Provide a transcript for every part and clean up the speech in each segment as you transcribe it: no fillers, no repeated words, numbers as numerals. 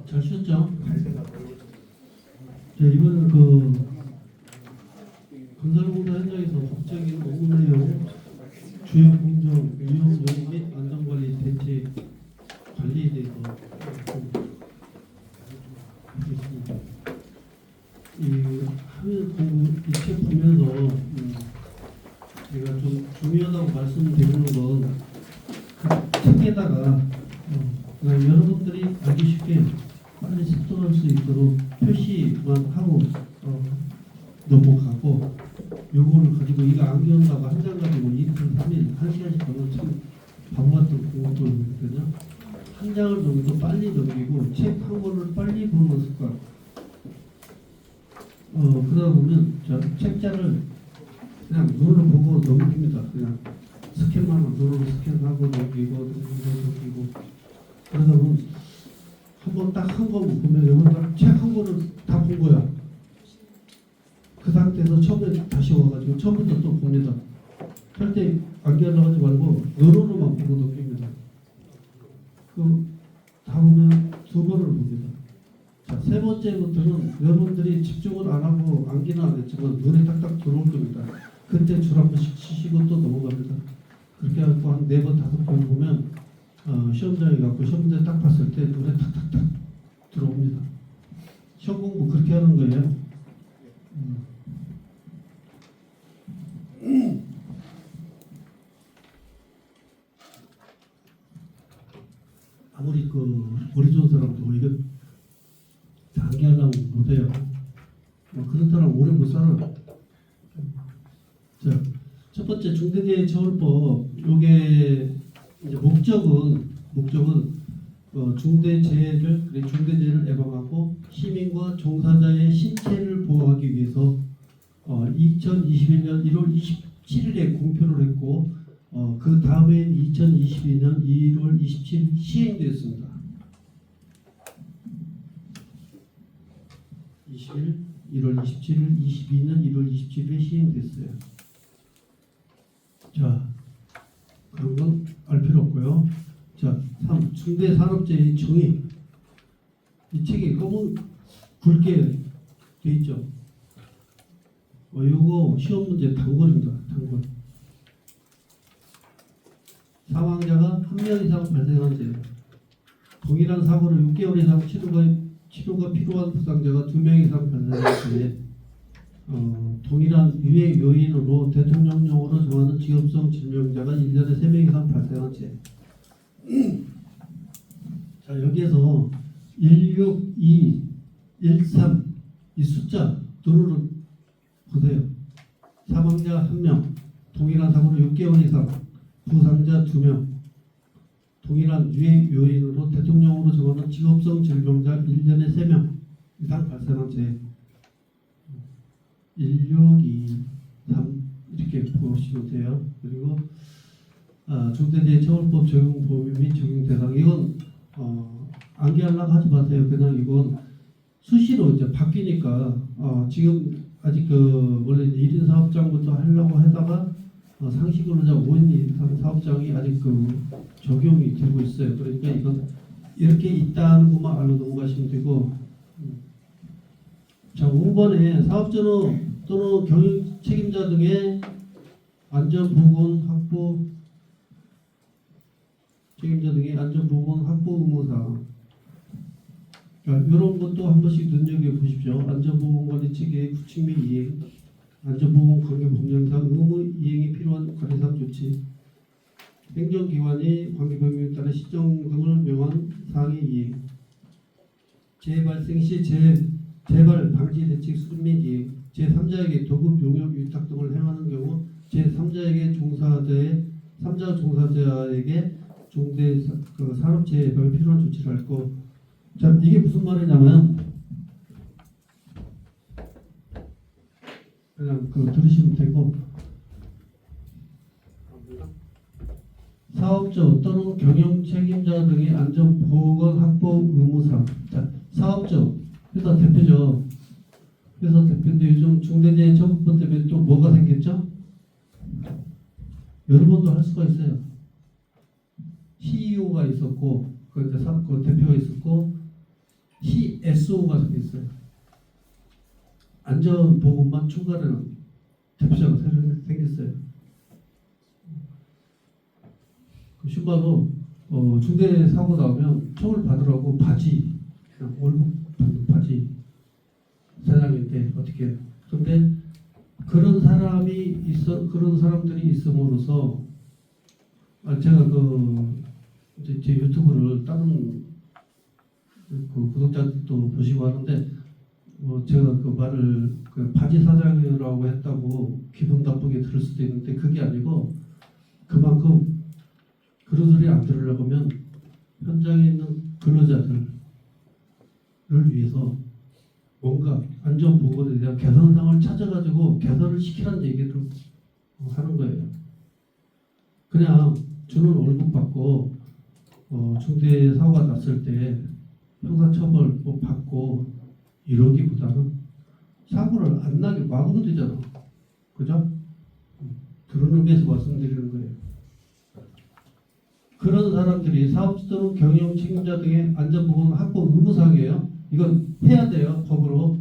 잘 쉬었죠? 이번은 그 건설공사 현장에서 법적인 업무 내용, 주요 공정, 위험 요인 및 안전관리 대책 관리에 대해서 하겠습니다. 이 화면 공부 이 책 보면서 제가 좀 중요하다고 말씀드리는 건 그 책에다가 그냥 여러분들이 알기 쉽게 빨리 습득할 수 있도록 표시만 하고 넘어가고, 요거를 가지고 이거 안 기운다고 한 장 가지고 이틀 3일 1시간씩 넘으면 참 바보 같은 공부거든요. 한 장을 넘기고 빨리 넘기고 책 한 권을 빨리 보는 습관. 그러다 보면 저 책자를 그냥 눈으로 보고 넘깁니다. 그냥 스캔만 눈으로 스캔하고 넘기고 그러다 보면 한 번 딱 한 거 보면 여기다 책 한 권을 다 본 거야. 그 상태에서 처음에 다시 와가지고 처음부터 또 봅니다. 절대 암기하려고 하지 말고 눈으로만 보고 넘깁니다. 다 보면 두 번을 봅니다. 자, 세 번째부터는 여러분들이 집중을 안 하고 암기는 안 했지만 눈에 딱딱 들어올 겁니다. 그때 줄 한 번씩 치시고 또 넘어갑니다. 그렇게 해서 한 4번, 5번 보면 시험장에 가고 시험 문제 딱 봤을 때 눈에 탁탁탁 들어옵니다. 시험 공부 그렇게 하는 거예요. 아무리 머리 좋은 사람도 이거 암기하려면 못해요. 그런 사람 오래 못 살아. 자, 첫 번째 중대재해처벌법, 요게 이제 목적은 중대재해를 예방하고 시민과 종사자의 신체를 보호하기 위해서 2021년 1월 27일에 공표를 했고 그 다음엔 2022년 1월 27일 시행되었습니다. 1월 27일, 22년 1월 27일에 시행됐어요. 자, 그런 건 알 필요 없고요. 자, 3. 중대산업재해 정의. 이 책에 검은 굵게 돼 있죠. 요거 시험 문제 단권입니다. 단권. 사망자가 1명 이상 발생한 재, 동일한 사고로 6개월 이상 치료가 필요한 부상자가 2명 이상 발생한 재, 동일한 유해 요인으로 대통령령으로 정하는 직업성 질병자가 1년에 3명 이상 발생한 재. 자, 여기에서 162, 13 이 숫자 눈으로 보세요. 사망자 1명, 동일한 사고로 6개월 이상, 부상자 2명, 동일한 유해 요인으로 대통령으로 정하는 직업성 질병자 1년에 3명 이상 발생한 재. 1, 6, 2, 3 이렇게 보시면 돼요. 그리고 중대재해처벌법 적용 범위 및 적용 대상, 이건 암기하려고 하지 마세요. 그냥 이건 수시로 이제 바뀌니까 지금 아직 원래 1인 사업장부터 하려고 하다가 상시근로자 5인 이상 사업장이 아직 적용이 되고 있어요. 그러니까 이건 이렇게 있다는 것만 알고 넘어가시면 되고. 자, 5번에 사업전후 또는 경영 책임자 등의 안전보건 확보 의무사항. 그러니까 이런 것도 한 번씩 눈여겨보십시오. 안전보건관리 체계의 구축 및 이행, 안전보건 관계 법령상 의무 이행이 필요한 관리사항 조치, 행정기관이 관계법령에 따라 시정 등을 명한 사항의 이행, 재발생 시 재발 방지 대책 수립 및 이행, 제3자에게 도급 용역 위탁 등을 행하는 경우 제3자에게 삼자 종사자에게 중대 산업재해 예방에 필요한 조치를 할 거. 자, 이게 무슨 말이냐면 그냥 들으시면 되고, 사업주 또는 경영 책임자 등의 안전보건 확보 의무사항. 자, 사업주 일단 대표죠. 회사 대표인데 요즘 중대재해처벌법 때문에 또 뭐가 생겼죠? 여러 번도 할 수가 있어요. CEO가 있었고 그 대표가 있었고 CSO가 생겼어요. 안전보건만 추가하는 대표자가 새로 생겼어요. 그 슈바로 중대 사고 나오면 처벌 받으라고 바지, 그냥 월급 받는 바지 사장인데 어떻게 해요? 그런데 그런 사람들이 있음으로써 제가 이제 제 유튜브를 다른 그 구독자들도 보시고 하는데 제가 그 말을 그 바지 사장이라고 했다고 기분 나쁘게 들을 수도 있는데 그게 아니고 그만큼 그런 소리 안 들으려고 하면 현장에 있는 근로자들을 위해서 뭔가 안전보건에 대한 개선상을 찾아가지고 개선을 시키라는 얘기를 하는 거예요. 그냥 주는 월급 받고 중대 사고가 났을 때 형사처벌 받고 이러기보다는 사고를 안 나게 막으면 되잖아. 그죠? 그런 의미에서 말씀드리는 거예요. 그런 사람들이 사업주 또는 경영 책임자 등의 안전보건 확보 의무사항이에요. 이건 해야 돼요. 법으로.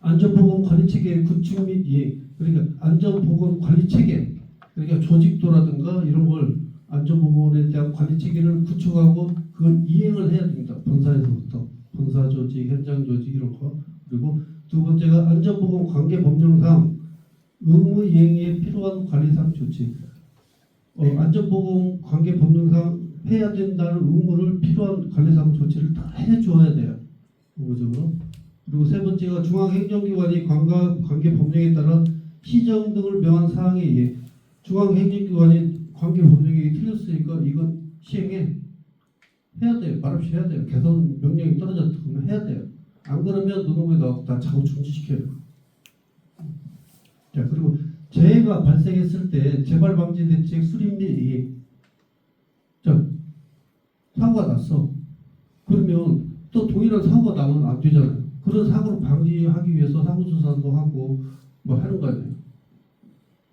안전보건 관리체계 구축 및 이행. 그러니까 안전보건 관리체계. 그러니까 조직도라든가 이런 걸 안전보건에 대한 관리체계를 구축하고 그걸 이행을 해야 됩니다. 본사에서부터. 본사 조직, 현장 조직 이런 거. 그리고 두 번째가 안전보건 관계법령상 의무 이행에 필요한 관리상 조치. 안전보건 관계법령상 해야 된다는 의무를 필요한 관리상 조치를 다 해줘야 돼요. 의무적으로. 그리고 세 번째가 중앙행정기관이 관계법령에 따라 시정 등을 명한 사항에 의해 중앙행정기관이 관계법령이 틀렸으니까 이건 시행해. 해야 돼요. 말없이 해야 돼요. 개선 명령이 떨어졌다 그러면 해야 돼요. 안 그러면 노동부에 나와서 다 자구 중지시켜요. 자, 그리고 재해가 발생했을 때 재발 방지 대책 수립 및 이행. 자, 사고가 났어. 그러면 또 동일한 사고가 나면 안 되잖아요. 그런 사고를 방지하기 위해서 사고조사도 하고 뭐 하는 거 아니에요.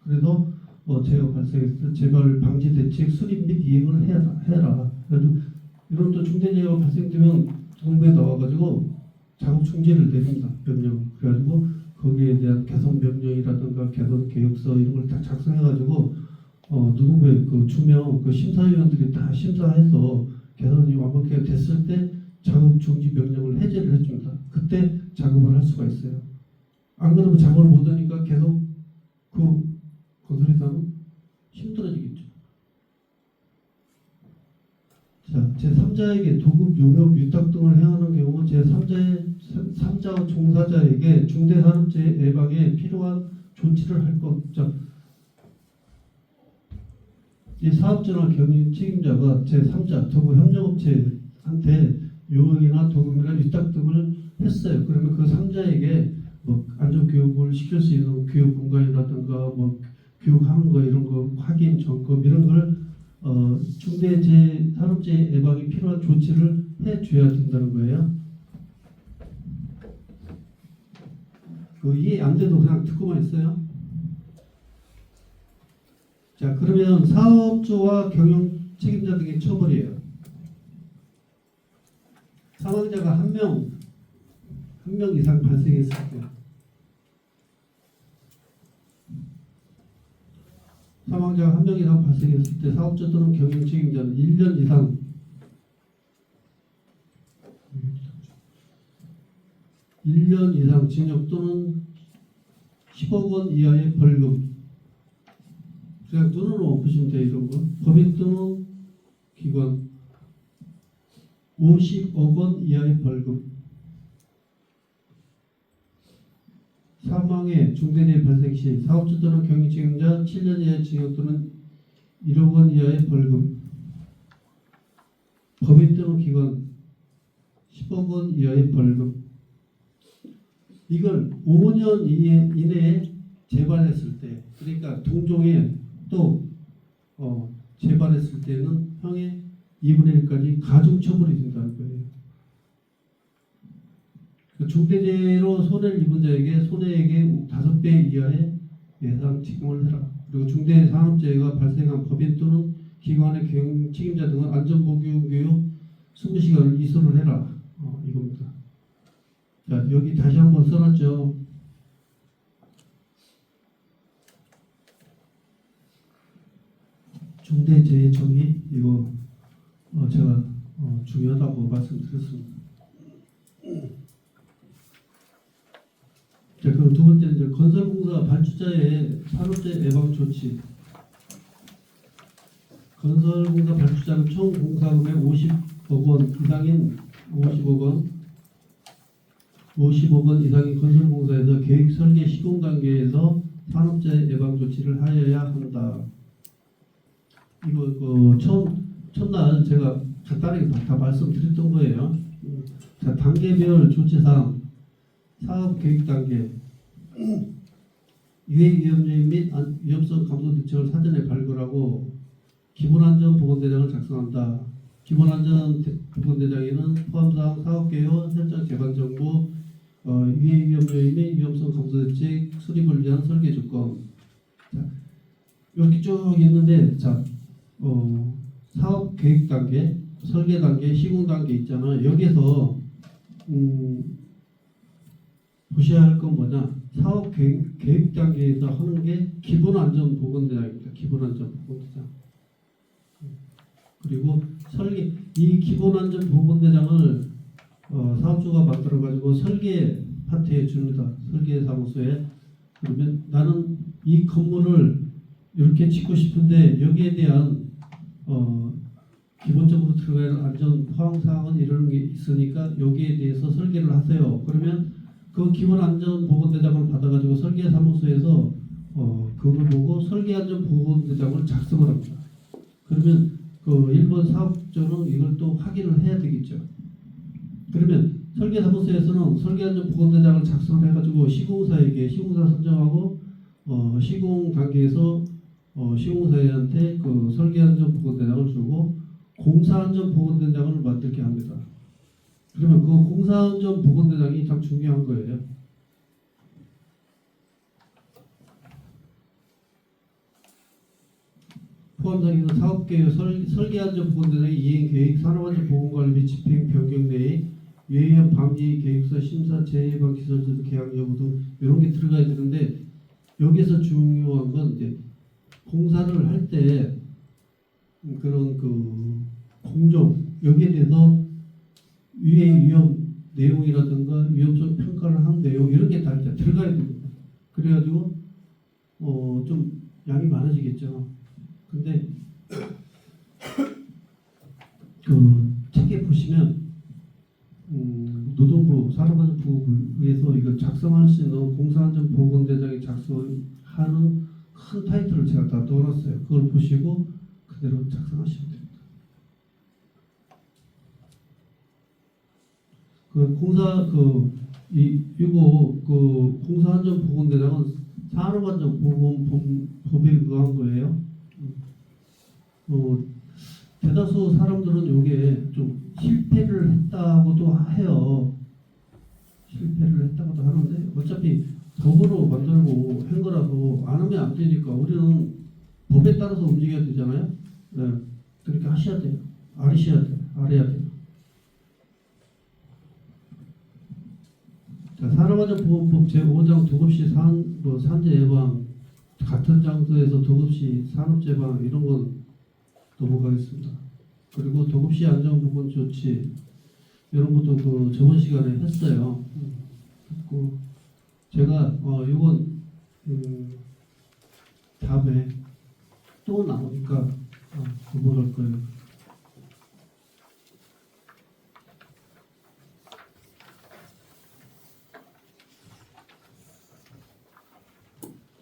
그래서 재해가 발생했을 때 재발 방지 대책 수립 및 이행을 해라. 그래서 이런 또 중대재해가 발생되면 정부에 나와가지고 자국 중지를 내립니다. 명령. 그래가지고 거기에 대한 개선 명령이라든가 개선 계획서 이런 걸 다 작성해가지고 노동부에 그 주명 그 심사위원들이 다 심사해서 개선이 완벽하게 됐을 때 작업 중지 명령을 해제를 해줍니다. 그때 작업을 할 수가 있어요. 안 그러면 작업을 못하니까 계속 그 건설회사는 힘들어지겠죠. 자, 제3자에게 도급, 용역, 위탁 등을 행하는 경우 제3자 종사자에게 중대산업재해 예방에 필요한 조치를 할 것. 자, 이 사업자나 경영 책임자가 제3자, 도급 협력업체한테 용역이나 도급이나 위탁 등을 했어요. 그러면 그 3자에게 뭐 안전교육을 시킬 수 있는 교육 공간이라든가 뭐 교육하는 거 이런 거 확인, 점검 이런 걸 중대재해산업재해 예방에 필요한 조치를 해줘야 된다는 거예요. 그 이해 안 돼도 그냥 듣고만 있어요. 자, 그러면 사업주와 경영 책임자 등의 처벌이에요. 사망자가 한 명 이상 발생했을 때, 사망자가 한 명 이상 발생했을 때 사업자 또는 경영 책임자는 1년 이상 징역 또는 10억 원 이하의 벌금. 그냥 눈으로 보시면 돼요. 이런 거. 법인 또는 기관 50억 원 이하의 벌금. 사망의 중대재해 발생 시 사업자 또는 경영 책임자 7년 이하의 징역 또는 1억 원 이하의 벌금. 법인 또는 기관 10억 원 이하의 벌금. 이걸 5년 이내에 재발했을 때, 그러니까 동종에 또 재발했을 때는 형의 2분의 1까지 가중처벌이 된다는 거예요. 중대재해로 손해를 입은 자에게 손해액의 5배 이하의 배상 책임을 해라. 그리고 중대산업재해가 발생한 법인 또는 기관의 책임자 등은 안전보건 교육 20시간을 이수를 해라. 이겁니다. 자, 여기 다시 한번 써놨죠. 중대재해청이 이거 제가 중요하다고 말씀드렸습니다. 자, 그럼 두 번째 이제 건설공사 발주자의 산업재해 예방 조치. 건설공사 발주자는 총 공사금의 50억 원 이상인 50억 원 이상인 건설공사에서 계획 설계 시공 단계에서 산업재해 예방 조치를 하여야 한다. 이거 첫날 제가 간단하게 다 말씀드렸던 거예요. 자, 단계별 조치사항, 사업 계획 단계, 유해 위험주의 및 위험성 감소 대책을 사전에 발굴하고 기본안전보건대장을 작성한다. 기본안전보건대장에는 포함사항, 사업계획, 현장 개발 정보, 유해 위험주의 및 위험성 감소 대책 수립을 위한 설계 조건. 자, 이렇게 쭉 있는데, 자, 사업 계획 단계, 설계 단계, 시공 단계 있잖아요. 여기서 보셔야 할 건 뭐냐? 사업 계획 단계에서 하는 게 기본안전보건대장입니다. 기본안전보건대장. 그리고 이 기본안전보건대장을 사업주가 만들어가지고 설계 파트에 줍니다. 설계 사무소에. 그러면 나는 이 건물을 이렇게 짓고 싶은데 여기에 대한 기본적으로 들어가는 안전 포항사항은 이런 게 있으니까 여기에 대해서 설계를 하세요. 그러면 그 기본안전보건대장을 받아가지고 설계사무소에서 그걸 보고 설계안전보건대장을 작성을 합니다. 그러면 그 일본 사업자는 이걸 또 확인을 해야 되겠죠. 그러면 설계사무소에서는 설계안전보건대장을 작성을 해가지고 시공사에게 시공사 선정하고 시공 단계에서 시공사한테 그 설계안전보건대장을 주고 공사안전보건대장을 만들게 합니다. 그러면 그 공사안전보건대장이 참 중요한 거예요. 포함사항에는 사업계획, 설계안전보건대장의 이행계획, 산업안전보건관리 및 집행 변경 내에 유해위험 방지 계획서, 심사, 재해예방 기술제도 계약 여부도 이런 게 들어가야 되는데 여기서 중요한 건 이제 공사를 할 때 그런 그 공정 여기에 대해서 유해 위험 내용이라든가 위험성 평가를 한 내용 이런 게 다 들어가야 됩니다. 그래가지고 좀 양이 많아지겠죠. 근데 그 책에 보시면 노동부 산업안전부에서 이걸 작성할 수 있는 공사안전보건대장이 작성하는 큰 타이틀을 제가 다 넣어놨어요. 그걸 보시고 그대로 작성하시면 됩니다. 이거 공사안전보건대장은 산업안전보건법에 의한 거예요. 대다수 사람들은 이게 좀 실패를 했다고도 해요. 실패를 했다고도 하는데 어차피 법으로 만들고 한 거라서 안 하면 안 되니까 우리는 법에 따라서 움직여야 되잖아요. 네. 그렇게 하셔야 돼요. 알아야 돼요. 자, 산업안전보건법 제5장 도급시 산재 예방 같은 장소에서 도급시 산업재해 예방 이런 건 넘어가겠습니다. 그리고 도급시 안전보건 조치 이런 것도 그 저번 시간에 했어요. 그리고 제가 이건 다음에 또 나오니까 넘어갈 거예요.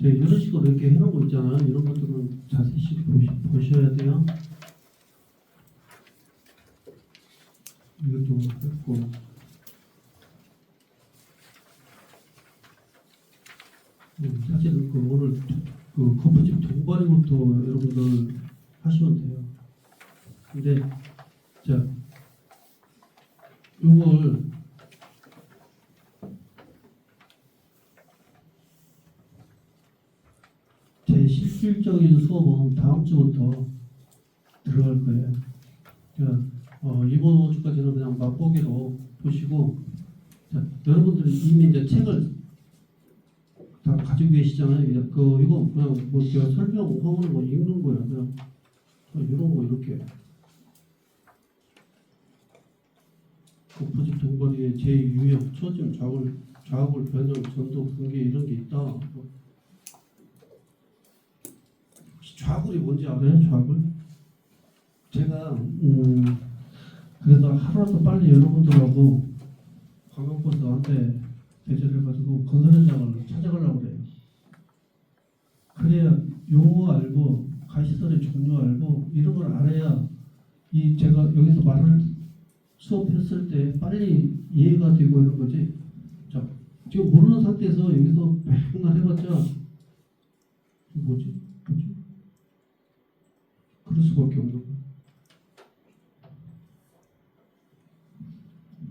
이런 식으로 이렇게 해놓은 거 있잖아요. 이런 것들은 자세히 보셔야 돼요. 이것도 했고 사실은 그 오늘 그 거푸집 동바리부터 여러분들 하시면 돼요. 근데 자 요걸 실질적인 수업은 다음 주부터 들어갈 거예요. 그러니까 이번 주까지는 그냥 맛보기로 보시고, 자, 여러분들이 이미 이제 책을 다 가지고 계시잖아요. 이거 그냥 뭐 제가 설명하는 거 읽는 거예요. 그냥 이런 거 이렇게. 고프집 동거리의 제2유형, 초점, 좌우굴, 변형, 전도, 분계 이런 게 있다. 혹시 좌굴이 뭔지 알아요? 좌굴? 제가 그래서 하루라도 빨리 여러분들하고 관광버스한테 대절해가지고 건설 현장을 찾아가려고 그래요. 그래야 용어 알고 가시설의 종류 알고 이런 걸 알아야 이 제가 여기서 말을 수업했을 때 빨리 이해가 되고 이런 거지. 자, 지금 모르는 상태에서 여기서 맨날 해봤자 뭐지? 그럴 수밖에 없는 거야.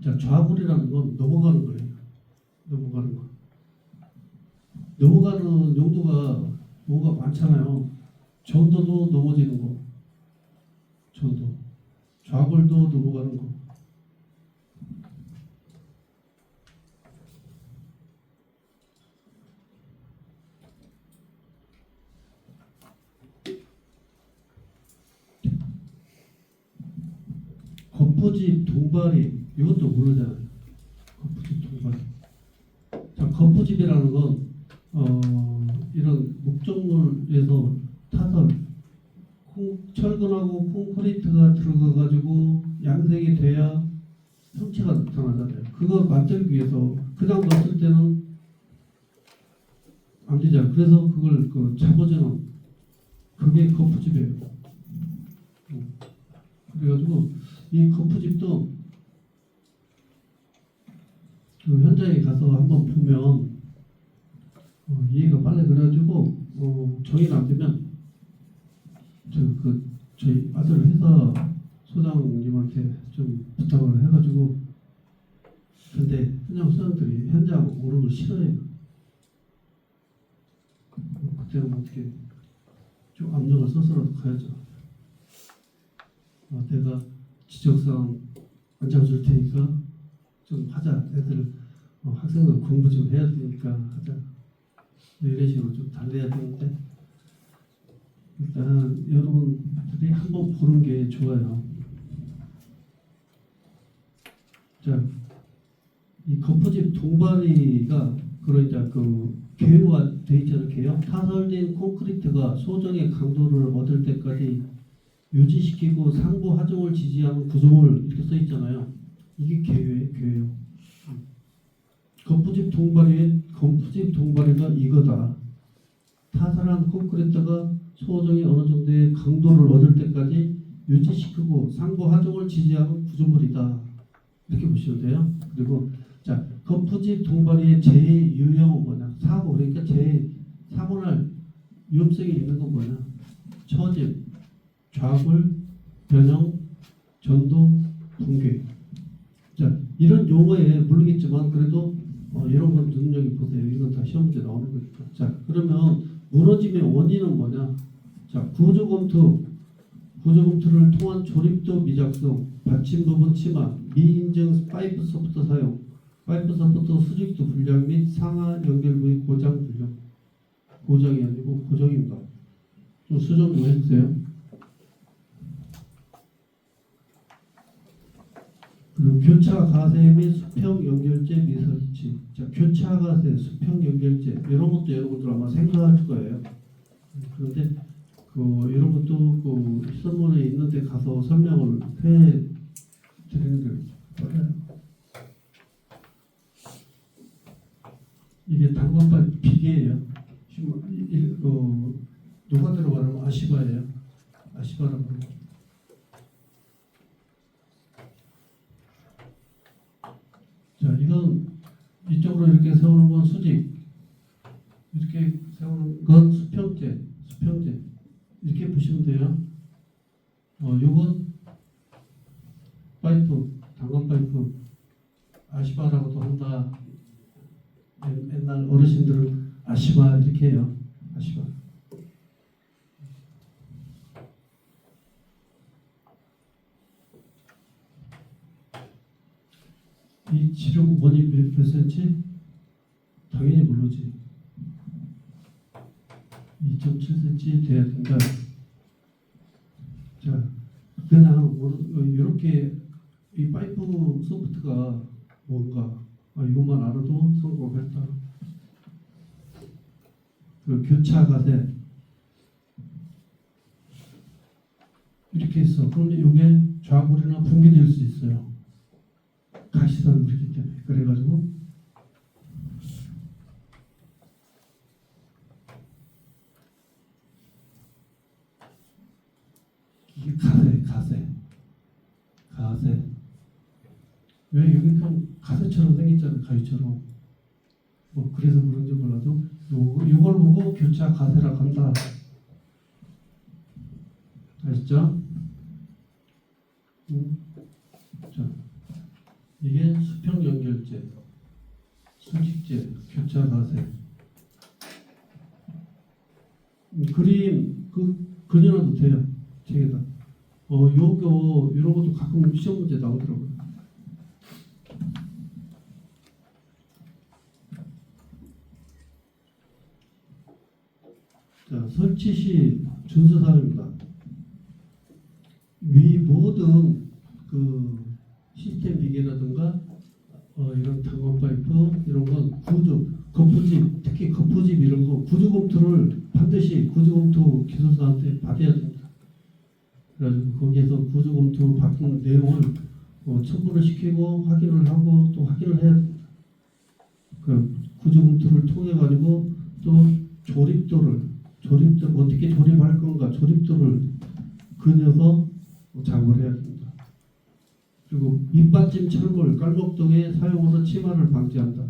자, 좌굴이라는 건 넘어가는 거예요. 넘어가는 거. 넘어가는 용도가 뭐가 많잖아요. 전도도 넘어지는 거. 전도. 좌굴도 넘어가는 거. 거푸집 동발이 이것도 모르잖아요. 거푸집 동발이. 자, 거푸집이라는 건 이런 목적물에서 타설, 철근하고 콘크리트가 들어가가지고 양생이 돼야 형체가 나타나잖아요. 그거 만들기 위해서 그냥 넣었을 때는 안 되잖아요. 그래서 그걸 잡아주는 그게 거푸집이에요. 그래가지고 이 거푸집도 그 현장에 가서 한번 보면 이해가 빨리. 그래가지고 정의가 안 되면 저희 아들 회사 소장님한테 좀 부탁을 해가지고. 근데 현장 소장들이 현장 오는 걸 싫어해요. 그때는 어떻게 좀 압력을 써서라도 가야죠. 내가 지적사항 안 잡아줄 테니까 좀 하자. 애들 학생들 공부 좀 해야 되니까 하자. 이런 식으로 좀 달래야 되는데, 일단 여러분들이 한번 보는 게 좋아요. 자, 이 거푸집 동바리가 그러니까 개요화 돼 있잖아요. 개요. 타설된 콘크리트가 소정의 강도를 얻을 때까지 유지시키고 상부 하중을 지지하는 구조물 이렇게 써 있잖아요. 이게 개요예요. 거푸집 동바리가 이거다. 타설한 콘크리트가 소정이 어느 정도의 강도를 얻을 때까지 유지시키고 상부 하중을 지지하는 구조물이다. 이렇게 보시면 돼요. 그리고 자, 거푸집 동바리의 제2유형은 뭐냐? 사고. 그러니까 사고날 위험성이 있는 건 뭐냐? 처집, 좌굴, 변형, 전도, 붕괴. 자, 이런 용어에 모르겠지만 그래도 이런 건 눈여겨보세요. 이건 다 시험 문제 나오는 거니까. 자, 그러면 무너짐의 원인은 뭐냐? 자, 구조검토를 통한 조립도 미작성, 받침 부분 침하, 미인증 파이프 소프트 사용, 파이프 소프트 수직도 불량 및 상하 연결 부위 고장 불량. 고장이 아니고 고정입니다. 좀 수정 좀 해주세요. 그리고 교차 가세 및 수평 연결제 미설치. 자, 교차 가세, 수평 연결제 이런 것도 여러분들 아마 생각할 거예요. 그런데 이런 것도 시설물에 있는데 가서 설명을 해 드리는 게 맞아요. 이게 단건발 비계예요. 누가 들어가면 아시바예요. 아시바라고. 자, 이건 이쪽으로 이렇게 세우는 건 수직, 이렇게 세우는 건 수평제. 이렇게 보시면 돼요. 요건 파이프, 단건 파이프, 아시바라고도 한다. 옛날 어르신들은 아시바 이렇게 해요. 아시바. 당연히 모르지. 2.7cm 돼야 된다. 자, 그냥 이렇게 이 파이프 소프트가 뭔가 이것만 알아도 성공했다. 그 교차 가세 이렇게 있어. 그런데 이게 좌골이나 붕괴될 수 있어요. 가시선을 그렇기 때문에. 그래가지고 이게 가세. 왜 여기 좀 가세처럼 생겼잖아요. 가위처럼. 뭐 그래서 그런지 몰라도 이걸 보고 교차 가세라고 한다. 아시죠? 자, 이게 수평 연결제, 수직제, 교차 가세. 그림 그려놔도 돼요. 책에다. 요거 이런 것도 가끔 시험 문제 나오더라고요. 자, 설치 시 준수 사항입니다. 위 모든 그 시스템 비계라든가 이런 단건 파이프 이런 건 구조, 거푸집, 특히 거푸집 이런 거 구조 검토를 반드시 구조 검토 기술사한테 받아야 됩니다. 그래가지고 거기에서 구조 검토 받은 내용을 첨부를 시키고 확인을 하고 또 확인을 해야 됩니다. 그 구조 검토를 통해 가지고 또 조립도를 어떻게 조립할 건가 조립도를 그려서 작업을 해야 됩니다. 그리고 밑받침 철골 깔목등의 사용으로 치마를 방지한다.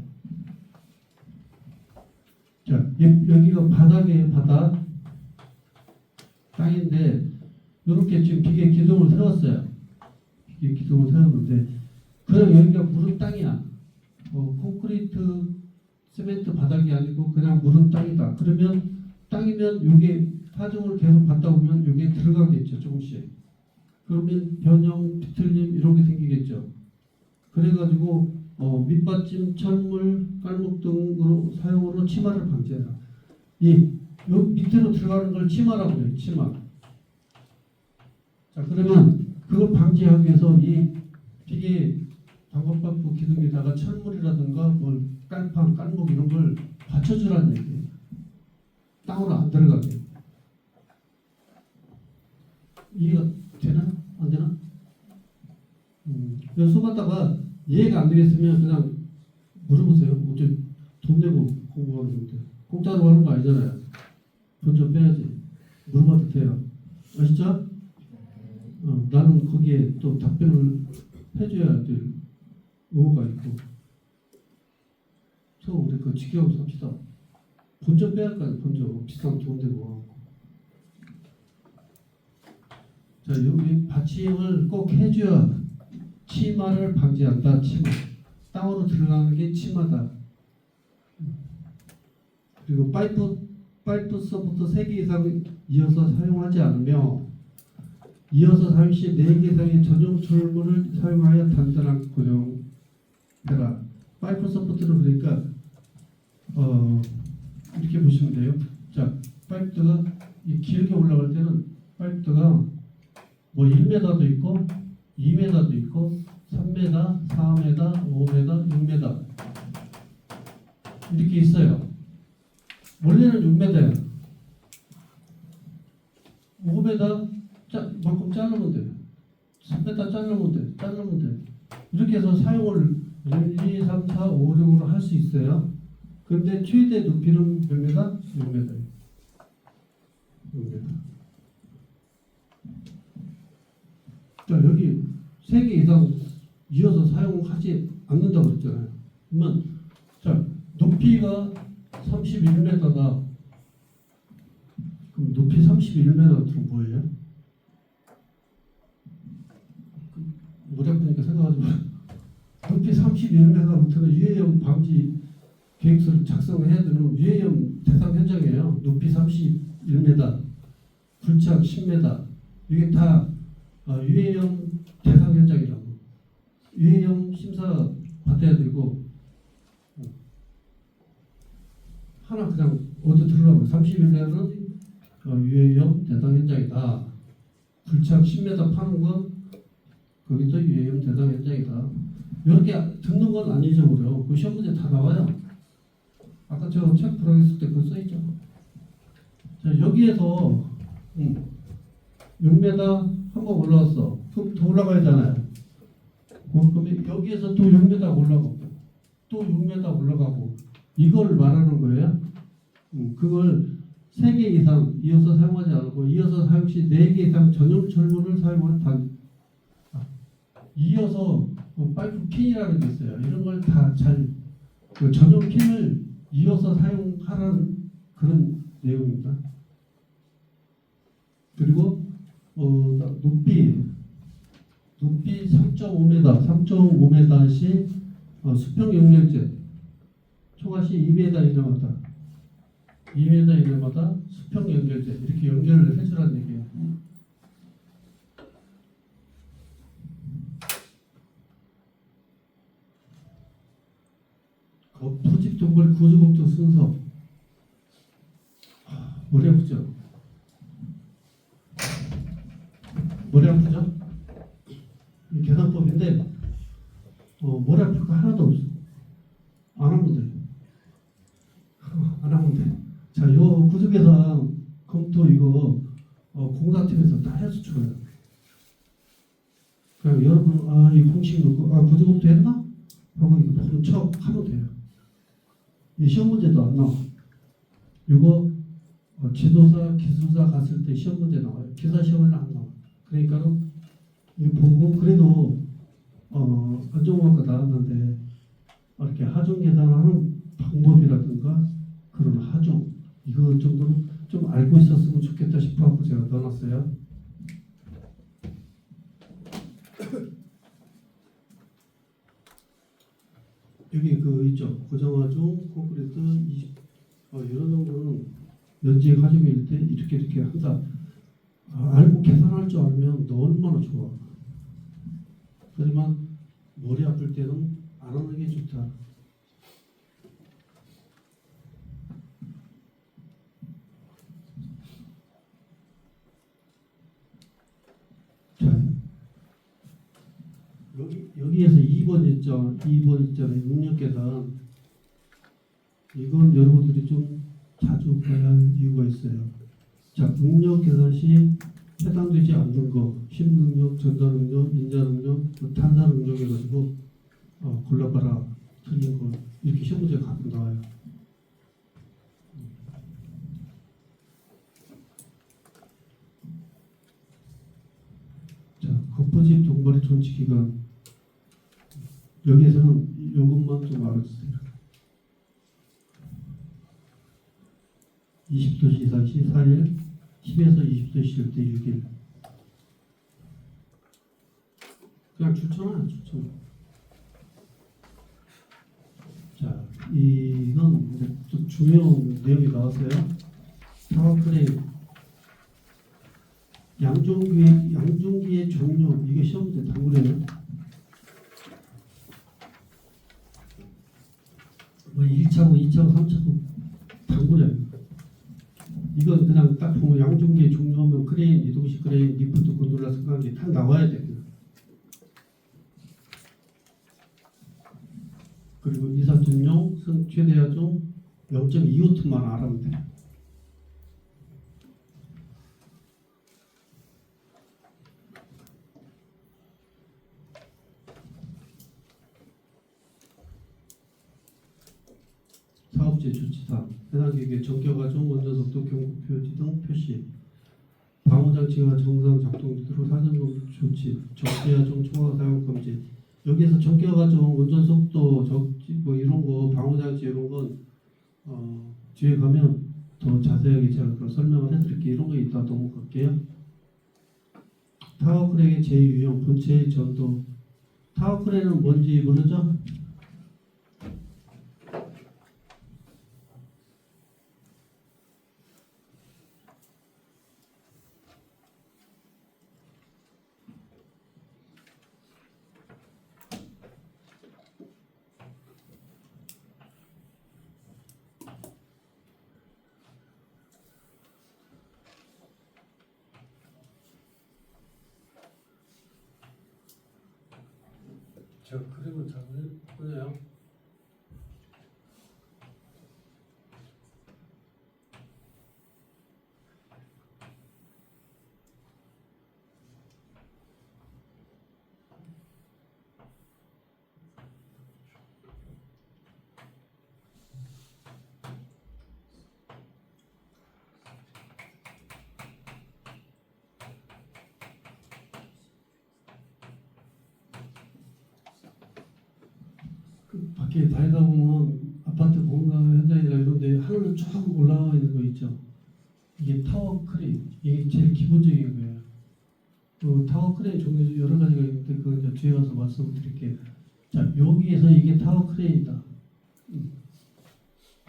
자, 여기가 바닥이에요. 바닥 땅인데 이렇게 지금 기계 기둥을 세웠어요. 기계 기둥을 세웠는데 그냥 여기가 무른 땅이야. 콘크리트 시멘트 바닥이 아니고 그냥 무른 땅이다. 그러면 땅이면 여기 파종을 계속 받다 보면 여기에 들어가겠죠. 조금씩. 그러면 변형, 비틀림 이런 게 생기겠죠. 그래가지고 밑받침, 철물, 깔목 등으로 사용으로 치마를 방지해라. 여기 밑으로 들어가는 걸 치마라고 해요. 치마. 자, 그러면 그걸 방지하기 위해서 이 기계 방법받고 기둥에다가 철물이라든가 뭘 깔판, 깔목 이런 걸 받쳐주라는 얘기예요. 땅으로 안 들어가게. 이해가 되나? 안 되나? 수업 받다가 이해가 안 되겠으면 그냥 물어보세요. 어차피 돈 내고 공부하는 건데. 공짜로 하는 거 아니잖아요. 돈 좀 빼야지. 물어봐도 돼요. 아시죠? 나는 거기에 또 답변을 해줘야 될 의무가 있고. 우리 그 지켜하고 삽시다. 돈 좀 빼야 할 거 아니에요. 돈 좀. 비싼 돈 내고. 자, 여기 받침을 꼭 해줘야 치마를 방지한다. 치마. 땅으로 들어가는 게 치마다. 그리고 파이프서부터 3개 이상 이어서 사용하지 않으며 이어서 사용 시 4개 이상의 전용 철물을 사용하여 단단하게 고정해라. 파이프서부터는 그러니까 이렇게 보시면 돼요. 자, 파이프가 길게 올라갈 때는 파이프가 뭐 1m도 있고 2m도 있고 3m, 4m, 5m, 6m 이렇게 있어요. 원래는 6m예요. 5m 만큼 자르면 돼요. 3m 자르면 돼. 이렇게 해서 사용을 1, 2, 3, 4, 5, 6으로 할 수 있어요. 근데 최대 높이는 몇 m? 6m예요. 6m. 자, 여기 3개 이상 이어서 사용하지 않는다고 그랬잖아요. 그러면 자, 높이가 31m다. 그럼 높이 31m는 뭐예요? 머리 아프니까 생각하지 마. 높이 31m부터는 유해염 방지 계획서를 작성해야 되는 유해염 대상 현장이에요. 높이 31m, 불착 10m. 이게 다 유해염 대상 현장이라고. 유해염 심사 받아야 되고 하나 그냥 어디 들으라고요. 30일내는 유해염 대상 현장이다. 굴착 10m 파는 건 거기도 유해염 대상 현장이다. 이렇게 듣는 건 안 잊어버려. 그 시험 문제 다 나와요. 아까 저 책 풀어했을 때 그거 써있죠. 자, 여기에서 6m 한 번 올라왔어. 그럼 더 올라가야잖아요. 그러면 여기에서 또 6m 올라가고 또 6m 올라가고 이걸 말하는 거예요. 그걸 3개 이상 이어서 사용하지 않고 이어서 사용 시 4개 이상 전용 철문을 사용하는 이어서 파이프 핀이라는 게 있어요. 이런 걸 다 잘 전용 핀을 이어서 사용하라는 그런 내용입니다. 그리고 높이 3.5m 수평 연결재 총합이 2m 이내마다 수평 연결재 이렇게 연결을 해주라는 얘기예요. 포집 동굴 구조공조 순서 머리 아프죠? 머리 아프죠? 이 계산법인데 머리 아플 거 하나도 없어. 안 하면 돼. 안 하면 돼. 자, 요 구조계산 검토 이거 공사팀에서 다 해서 줘요. 그럼 여러분 이 공식 넣고 구조 검토 했나? 하고 이거 보는 척 하면 돼요. 이 시험 문제도 안 나와. 이거 지도사, 기술사 갔을 때 시험 문제 나와요. 기사 시험에는 안 나와. 그러니까 이거 보고 그래도 안전공학과 나왔는데 이렇게 하중 계산하는 방법이라든가 그런 하중 이거 정도는 좀 알고 있었으면 좋겠다 싶어갖고 제가 넣어놨어요. 여기 그 있죠. 고정하중, 콘크리트 20 이런 정도는 연지 하중일 때 이렇게 한다. 알고 계산할 줄 알면 너 얼마나 좋아. 하지만 머리 아플 때는 안 하는 게 좋다. 자, 여기에서 2번 있죠. 2번 있잖아요. 능력 계산. 이건 여러분들이 좀 자주 봐야 할 이유가 있어요. 자, 능력 계산 시 해당되지 않는 거, 힘능력, 전자능력, 인자능력, 탄사능력 해가지고 골라봐라. 틀린 거 이렇게 시험 문제가 가끔 나와요. 자, 겉버집 동발의 존치 기간 여기에서는 이것만 좀 알아주세요. 20도씨 이상 시 4일, 10에서 20도씨일 때 6일. 그냥 추천하요, 추천. 자, 이건 이제 좀 중요한 내용이 나왔어요. 타워크레인, 양종기의 종류, 이게 시험 문제 당구래요. 뭐 1차고 2차고 3차고 당구래요. 이건 그냥 딱 보면 양종기의 종류하면 크레인, 이동식 크레인, 리프트, 곤돌라, 승강기 다 나와야 돼. 그리고 이사준용, 최대하종 0.25톤만 알아면 돼. 사업체 조치사항, 해당 기계 전격과정, 원전속도, 경고표지 등 표시, 방호장치가 정상 작동되도록 사전 조치, 적재하종 초과 사용 금지. 여기에서 전격과정, 원전속도, 뭐 이런 거, 방호장치 이런 건 뒤에 가면 더 자세하게 제가 설명을 해드릴게요. 이런 거 이따 넘어갈게요. 타워크레인의 제2유형, 본체의 전도. 타워크레인은 뭔지 모르죠? 저 그림을 잘 보네요. 그 밖에 다니다 보면 아파트 공사 현장이나 이런 데 하늘로 쭉 올라와 있는 거 있죠. 이게 타워 크레인. 이게 제일 기본적인 거예요. 그 타워 크레인 종류 여러 가지가 있는데 그거 이제 뒤에 가서 말씀드릴게요. 자, 여기에서 이게 타워 크레인이다.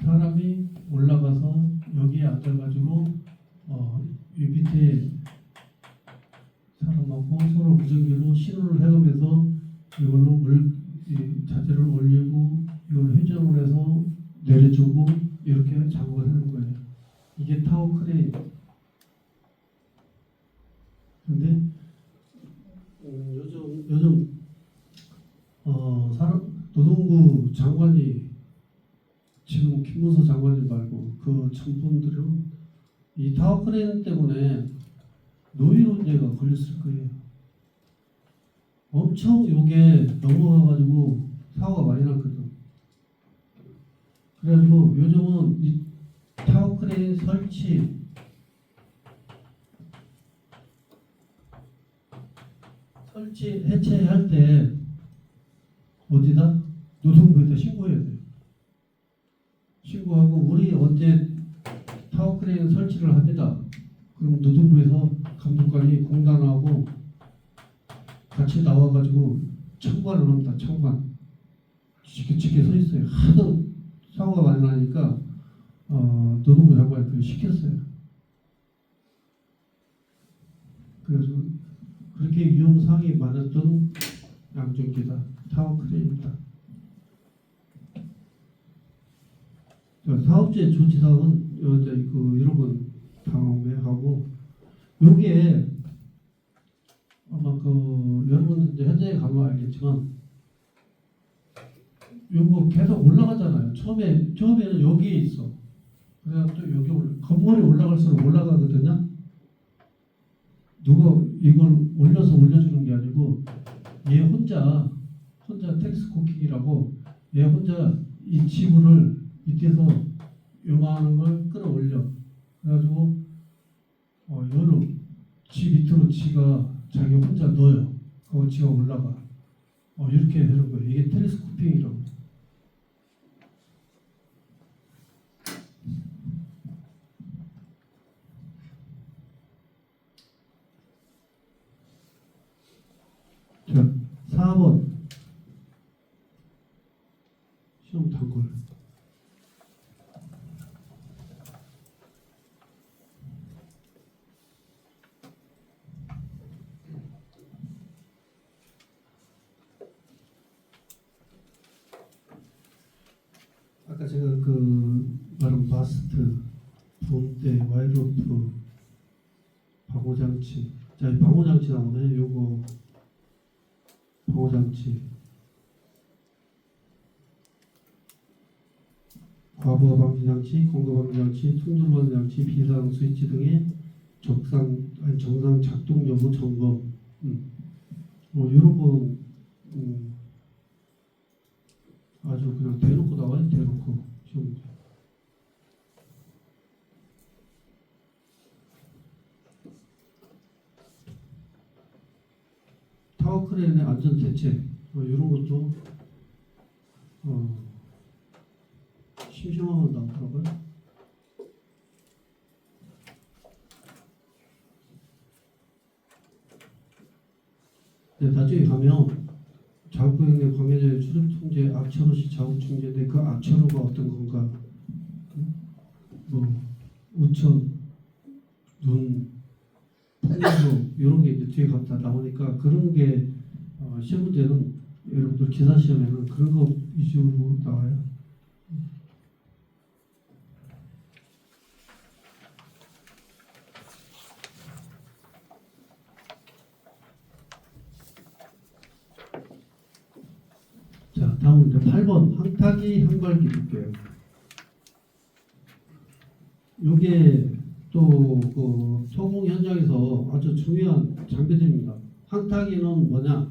사람이 올라가서 여기에 앉아가지고 이 밑에 사람하고 서로 무전기로 신호를 해가면서 이걸로 자재를 올리고 이걸 회전을 해서 내려주고 이렇게 작업을 하는 거예요. 이게 타워 크레인. 근데 요즘 노동부 장관이 지금 김문수 장관님 말고 그 전분들은 이 타워 크레인 때문에 노이로제가 걸렸을 거예요. 엄청 요게 넘어가가지고 사고가 많이 났거든. 그래가지고 요즘은 이 타워 크레인 설치 해체할 때 어디다? 노동부에다 신고해야 돼요. 신고하고 우리 언제 타워 크레인 설치를 합니다. 그럼 노동부에서 감독관이 공단하고 같이 나와가지고 청관을 합니다. 청관. 지게 서 있어요. 하도 사고가 많이 나니까 노동부 장관이 그걸 시켰어요. 그래서 그렇게 위험 사항이 많았던 양전기다. 타워 크레인이다. 사업주의 조치사항은 이런 건 당황하고 요게 아마 여러분 이제 현장에 가면 알겠지만 요거 계속 올라가잖아요. 처음에는 여기에 있어. 그래서 또 여기 건물이 올라갈수록 올라가거든요. 누가 이걸 올려주는 게 아니고 얘 혼자 텍스코킹이라고 얘 혼자 이 지구를 밑에서 요만한 걸 끌어올려. 그래가지고 여름 지 밑으로 지가 자기 혼자 넣어요. 그거 지가 올라가. 이렇게 되는 거예요. 이게 텔레스코핑이라고. 자, 4번 시험 단골. 아까 제가 말한 바스트, 붐대, 와이로프, 방호장치. 자, 이 방호장치 나오네. 요거 방호장치, 과부하 방지장치, 공급 방지장치, 충돌 방지장치, 비상 스위치 등의 정상 작동 여부 점검. 이런 거 아주 그냥 대놓고 나와요. 대놓고 시험. 타워 크레인의 안전 대책 이런 것도 심심하면 나오더라고요. 네, 나중에 가면 작업구역의 관계자의 출입 통제, 악천후 시 작업 중지인데 그 악천후가 어떤 건가? 우천, 눈, 풍수 이런 게 이제 뒤에 갔다 나오니까 그런 게 시험 문제는 여러분들 기사 시험에는 그런 거 위주로 나와요. 다음 이제 8번 항타기 항발기 볼게요. 요게 또 그 토공 현장에서 아주 중요한 장비들입니다. 항타기는 뭐냐?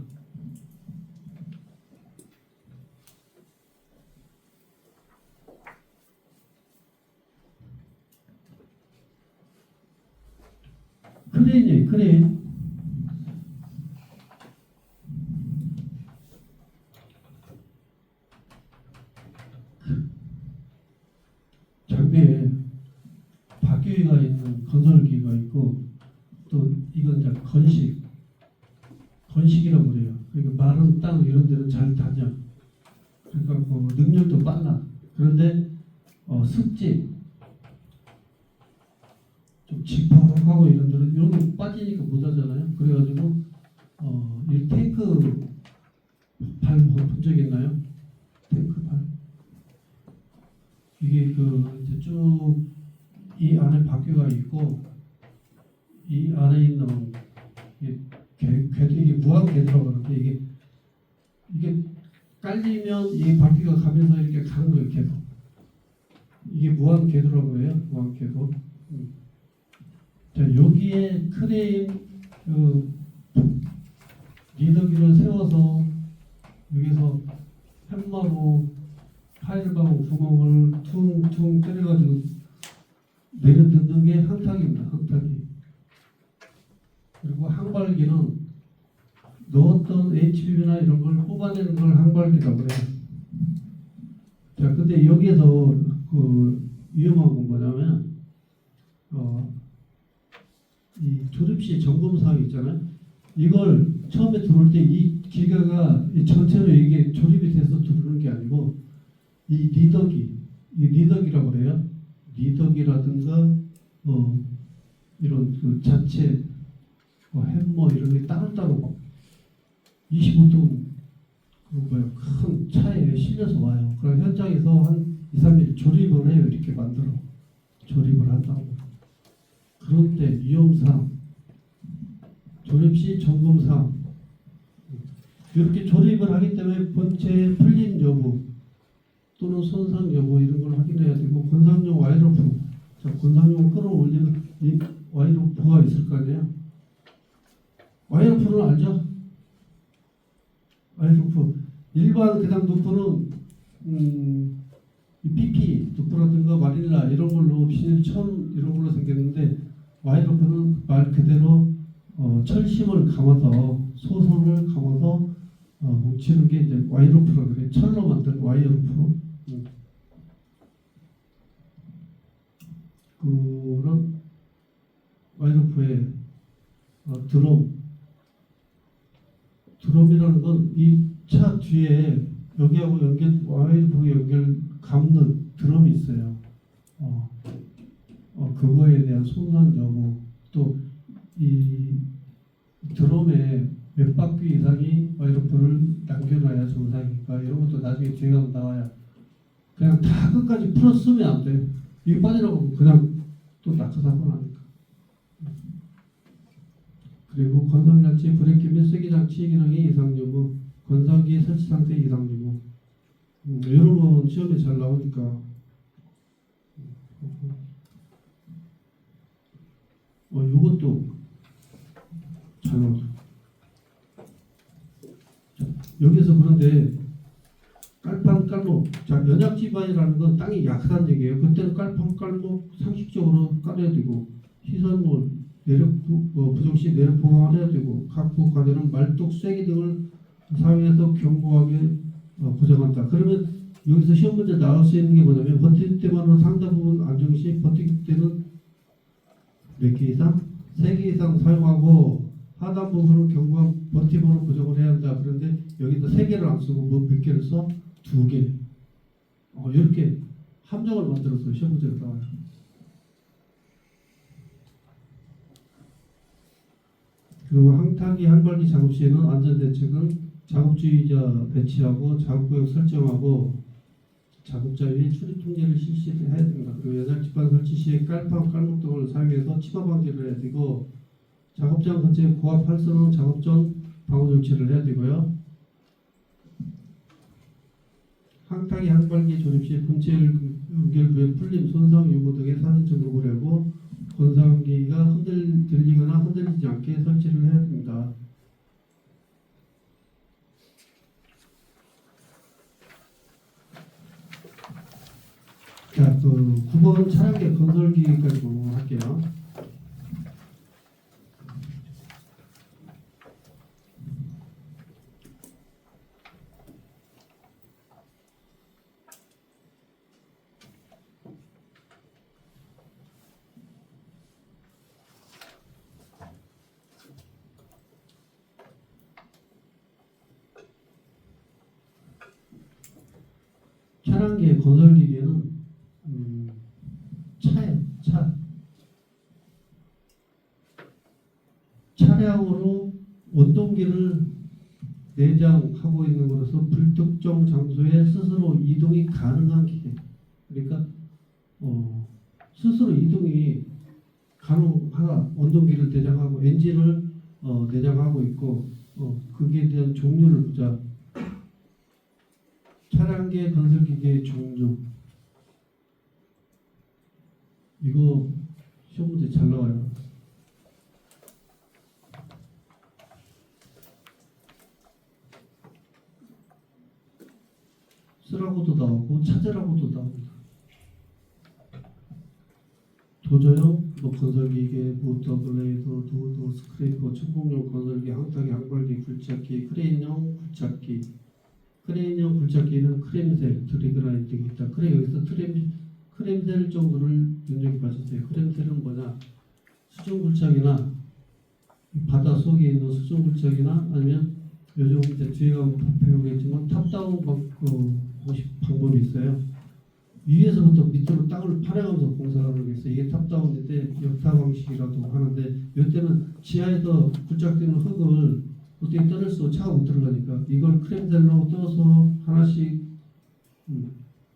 크레인이에요, 크레인. 장비에 박유기가 있는 건설기가 있고 또 이건 이제 건식이라고 그래요. 그러니까 마른 땅 이런 데는 잘 다녀. 그러니까 그 능력도 빨라. 그런데 습지 좀 지퍼하고 이런 데는 이런 게 빠지니까 못 하잖아요. 그래가지고 이 탱크 발 본 적 있나요? 탱크 발. 이게 그 이제 쭉 이 안에 바퀴가 있고 이 안에 있는 궤도 이게 무한 궤도라고 하는데 이게 깔리면 이 바퀴가 가면서 이렇게 가는 거예요. 궤도. 이게 무한 궤도라고 해요. 무한 궤도. 자, 여기에 크레인 리더기를 세워서 여기서 햄머로 파일바고 구멍을 퉁퉁 때려가지고 내려듣는 게 항타기입니다. 항타기. 그리고 항발기는 넣었던 HB나 이런 걸 뽑아내는 걸 항발기라고 그래요. 자, 근데 여기에서 그 위험한 건 뭐냐면 이 조립시 점검사항 있잖아요. 이걸 처음에 들어올 때 이 기가가 전체로 이게 조립이 돼서 들어오는 게 아니고 이 리더기라고 그래요. 리더기라든가 이런 그 자체 햄머 이런 게 따로따로 25톤 큰 차에 실려서 와요. 그럼 현장에서 한 2, 3일 조립을 해요. 이렇게 만들어 조립을 한다고. 그런데 위험사항, 조립 시 점검사항 이렇게 조립을 하기 때문에 본체 풀림 여부 또는 손상 여부 이런 걸 확인해야 되고 건상용 와이로프, 자 건상용 끌어올리는 이 와이로프가 있을 거 아니에요. 와이로프는 알죠? 와이로프 일반 그냥 노프는 PP 노프라든가 마릴라 이런 걸로 비닐천 이런 걸로 생겼는데 와이로프는 말 그대로 철심을 감아서 소선을 감아서 뭉치는 게 이제 와이로프라고 그래. 철로 만든 와이로프. 그런 와이로프의 드럼이라는 건 이 차 뒤에 여기하고 와이로프 연결 감는 드럼이 있어요. 그거에 대한 손상 여부 또 이 드럼에 몇 바퀴 이상이 와이로프를 남겨놔야 정상인가 이런 것도 나중에 뒤에 가면 나와야 그냥 다 끝까지 풀었으면 안 돼요. 이거 빠지라고 그냥 또 낙하사고 나니까. 그리고 건상장치 브레이크 및 세기장치 기능의 이상 여부, 건상기 설치 상태 이상 여부 이런 건 시험에 잘 나오니까 이것도 잘 나오죠. 여기서 그런데 깔판깔목, 자 연약지반이라는 건 땅이 약하다는 얘기예요. 그때는 깔판깔목 상식적으로 깔아야 되고 시설물 내력 부족시 내력 보강을 해야 되고 각부 과대는 말뚝 쐐기 등을 사용해서 견고하게 고정한다. 그러면 여기서 시험 문제 나올 수 있는 게 뭐냐면 버티기 때만으로 상당 부분 안정시 버티기 때는 몇 개 이상? 3개 이상 사용하고 하단 부분은 견고한 버팀으로 고정을 해야 한다. 그런데 여기다 3개를 안 쓰고 몇 개를 써? 2개. 이렇게 함정을 만들어서 시험 문제가 나와요. 그리고 항타기 항발기 작업 시에는 안전대책은 작업주의자 배치하고 작업구역 설정하고 작업자 위에 출입 통제를 실시해야 됩니다. 그리고 연약지반 설치 시에 깔판, 깔목 등을 사용해서 침하 방지를 해야 되고 작업장 근처에 고압 활선은 작업 전 방호 조치를 해야 되고요. 항타기 항발기 조립 시 본체 연결부의 풀림, 손상 요구 등의 사전 점검을 하고 건상기가 들리거나 흔들리지 않게 설치를 해야 됩니다. 자, 9번 차량계 건설기까지 할게요. 차량계 건설기계는 차예요. 차량으로 원동기를 내장하고 있는 것으로서 불특정 장소에 스스로 이동이 가능한 기계. 그러니까 스스로 이동이 가능하다. 원동기를 내장하고 엔진을 내장하고 있고 그게 대한 종류를 보자. 차량계 건설기계의 종류. 이거 시험 문제 잘 나와요. 쓰라고도 나오고 찾으라고도 나옵니다. 도저형, 건설기계, 모터, 블레이더, 도어, 스크래퍼, 천공용 건설기, 항타기, 항발기, 굴착기, 크레인형 굴착기. 크레인형 굴착기는 크렘셀, 트리그라인 등이 있다. 그래 여기서 크렘셀 정도를 눈여겨봐주세요. 크렘셀은 뭐냐? 수중 굴착이나 바다 속에 있는 수중 굴착이나 아니면 요즘 이제 뒤에 가면 배우겠지만 탑다운 방법이 있어요. 위에서부터 밑으로 땅을 파내가면서 공사를 하는 게 있어요. 이게 탑다운인데 역타 방식이라고 하는데 이때는 지하에서 굴착되는 흙을 어떻게 떠낼 수 차가 못 들어가니까 이걸 크렘셀로 떠서 하나씩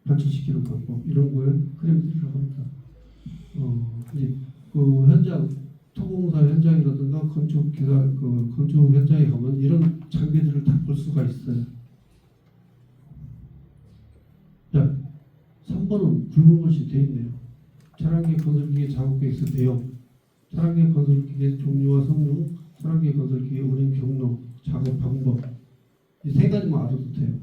반출시키는 방법 이런 걸 크렘셀이라고 합니다. 이제 그 현장 토공사 현장이라든가 건축 현장에 가면 이런 장비들을 다 볼 수가 있어요. 자, 3번은 굵은 것이 되어 있네요. 차량계 건설기계 작업계획 내용, 차량계 건설기계 종류와 성능, 차량계 건설기계 운행 경로, 작업 방법 이 세 가지만 알아도 돼요.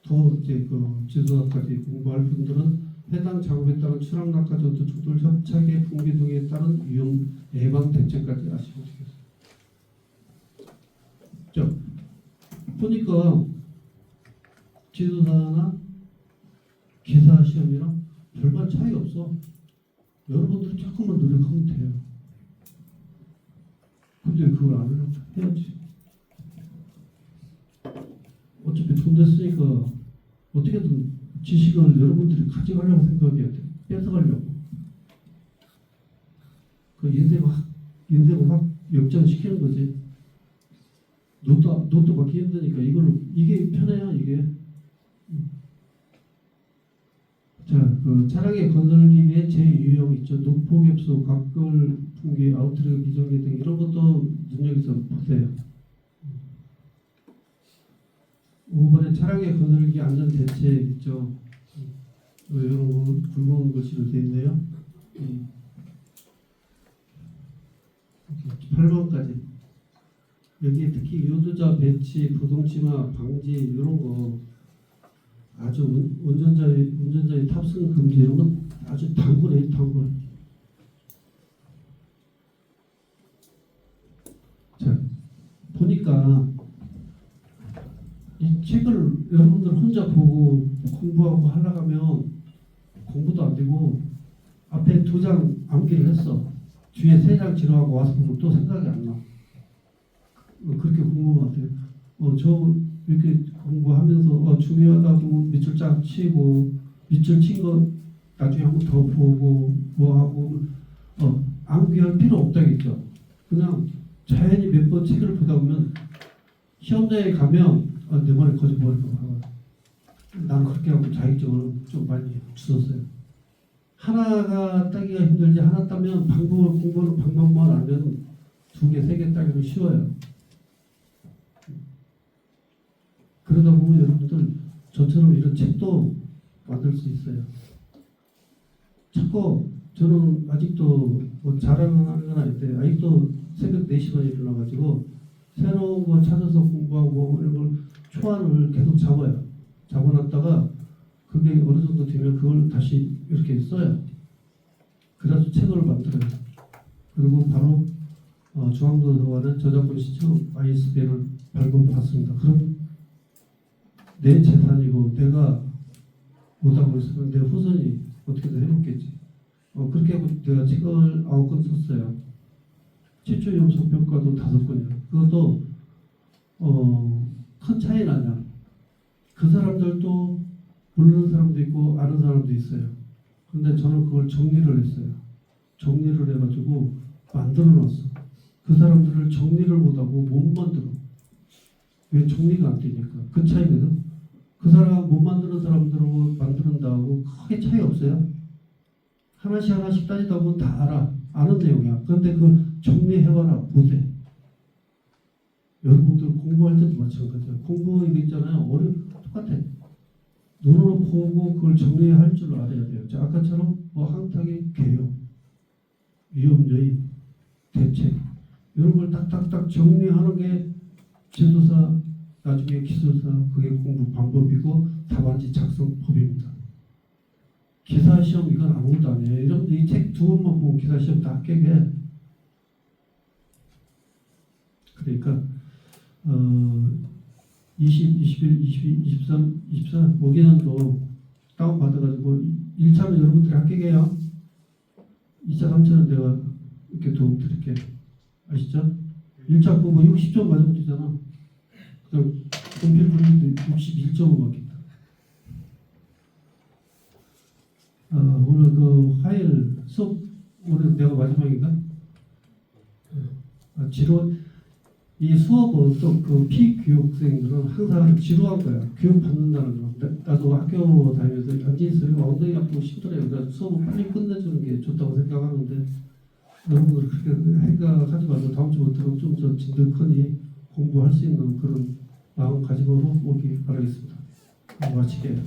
더 이제 지도사까지 공부할 분들은 해당 작업에 따른 추락, 낙하, 전투, 충돌, 협착의 붕괴 등에 따른 위험 예방 대책까지 아시면 되겠습니다. 자, 보니까 지도사나 기사 시험이랑 별반 차이 없어. 여러분들이 조금만 노력하면 돼요. 근데 그걸 안 하려고 해야지. 어차피 돈 냈으니까 어떻게든 지식을 여러분들이 가져가려고 생각해야 돼. 뺏어가려고. 얘네가 막 역전시키는 거지. 노트 받기 힘드니까 이게 편해야 이게. 자, 차량의 건설기계 제2유형 있죠. 노포ገብ소, 각걸, 풍계, 아웃트랙, 기정계 등 이런 것도 눈여겨서 보세요. 5번에 차량의 건설기 안전 대책 있죠. 이런 거 굵은 글씨로 되어 있네요. 8번까지 여기에 특히 유도자 배치, 부동치마 방지 이런 거 아주 운전자의 탑승 금지 이런 건 아주 단골이에요. 단골. 자, 보니까 이 책을 여러분들 혼자 보고 공부하고 하려고 하면 공부도 안 되고 앞에 2장 암기를 했어. 뒤에 3장 지나가고 와서 보면 또 생각이 안 나. 그렇게 공부하면 안 돼요. 저 이렇게 공부하면서 중요하다고 밑줄 쫙 치고 밑줄 친 거 나중에 한번 더 보고 뭐하고 암기할 필요 없다겠죠. 그냥 자연히 몇 번 책을 보다 보면 시험장에 가면 내 말에 거짓말일까 봐. 나는 그렇게 하고 자격증을 좀 많이 주었어요. 하나가 따기가 힘들지 하나 따면 공부하는 방법만 알면 2개, 3개 따기는 쉬워요. 그러다 보면 여러분들 저처럼 이런 책도 만들 수 있어요. 자꾸 저는 아직도 뭐 자랑하는 건 아닌데 아직도 새벽 4시만 일어나가지고 새로운 거 찾아서 공부하고 이런 걸 초안을 계속 잡아요. 잡아놨다가 그게 어느 정도 되면 그걸 다시 이렇게 써요. 그래서 책을 만들어요. 그리고 바로 중앙도서관은 저작권 신청 ISBN을 발급받습니다. 그럼 내 재산이고 내가 못하고 있으면 내 후손이 어떻게든 해먹겠지. 그렇게 하고 내가 책을 9권 썼어요. 최초 연속 평가도 5권이에요. 그것도 큰 차이는 아니야. 그 사람들도 모르는 사람도 있고 아는 사람도 있어요. 근데 저는 그걸 정리를 했어요. 정리를 해가지고 만들어 놨어. 그 사람들을 정리를 못하고 못 만들어. 왜 정리가 안 되니까. 그 차이거든. 그 사람 못 만드는 사람들하고 만드는다고 크게 차이 없어요. 하나씩 하나씩 따지다 보면 다 알아. 아는 내용이야. 그런데 그걸 정리해봐라. 못해. 여러분들 공부할 때도 마찬가지야. 공부 이거 있잖아요. 똑같아. 눈으로 보고 그걸 정리할 줄 알아야 돼요. 자, 아까처럼 뭐 항탁의 개요, 위험요인, 대책 이런 걸 딱딱딱 정리하는 게 제도사, 나중에 기술사 그게 공부 방법이고 답안지 작성법입니다. 기사시험 이건 아무것도 아니에요. 여러분들 이 책 2권만 보면 기사시험 다 깨게. 그러니까 20, 21, 22, 23, 24 5개년도 다운받아가지고 1차는 여러분들이 합격해요. 2차, 3차는 내가 이렇게 도움 드릴게. 아시죠? 1차 그거 60점 맞으면 되잖아. 그럼 공필 분위기도 61점을 맞겠다. 오늘 그 화요일 수업 오늘 내가 마지막인가? 지루 이 수업은 또 그 피교육생들은 항상 지루한 거야. 교육 받는다는 거. 나도 학교 다니면서 앉아있으면 엉덩이 아프고 힘들어요. 그래서 수업을 빨리 끝내주는 게 좋다고 생각하는데 여러분들 그렇게 생각하지 말고 다음 주부터는 좀 더 진득하니 공부할 수 있는 그런 마음 가지고 오기 바라겠습니다. 마치게요.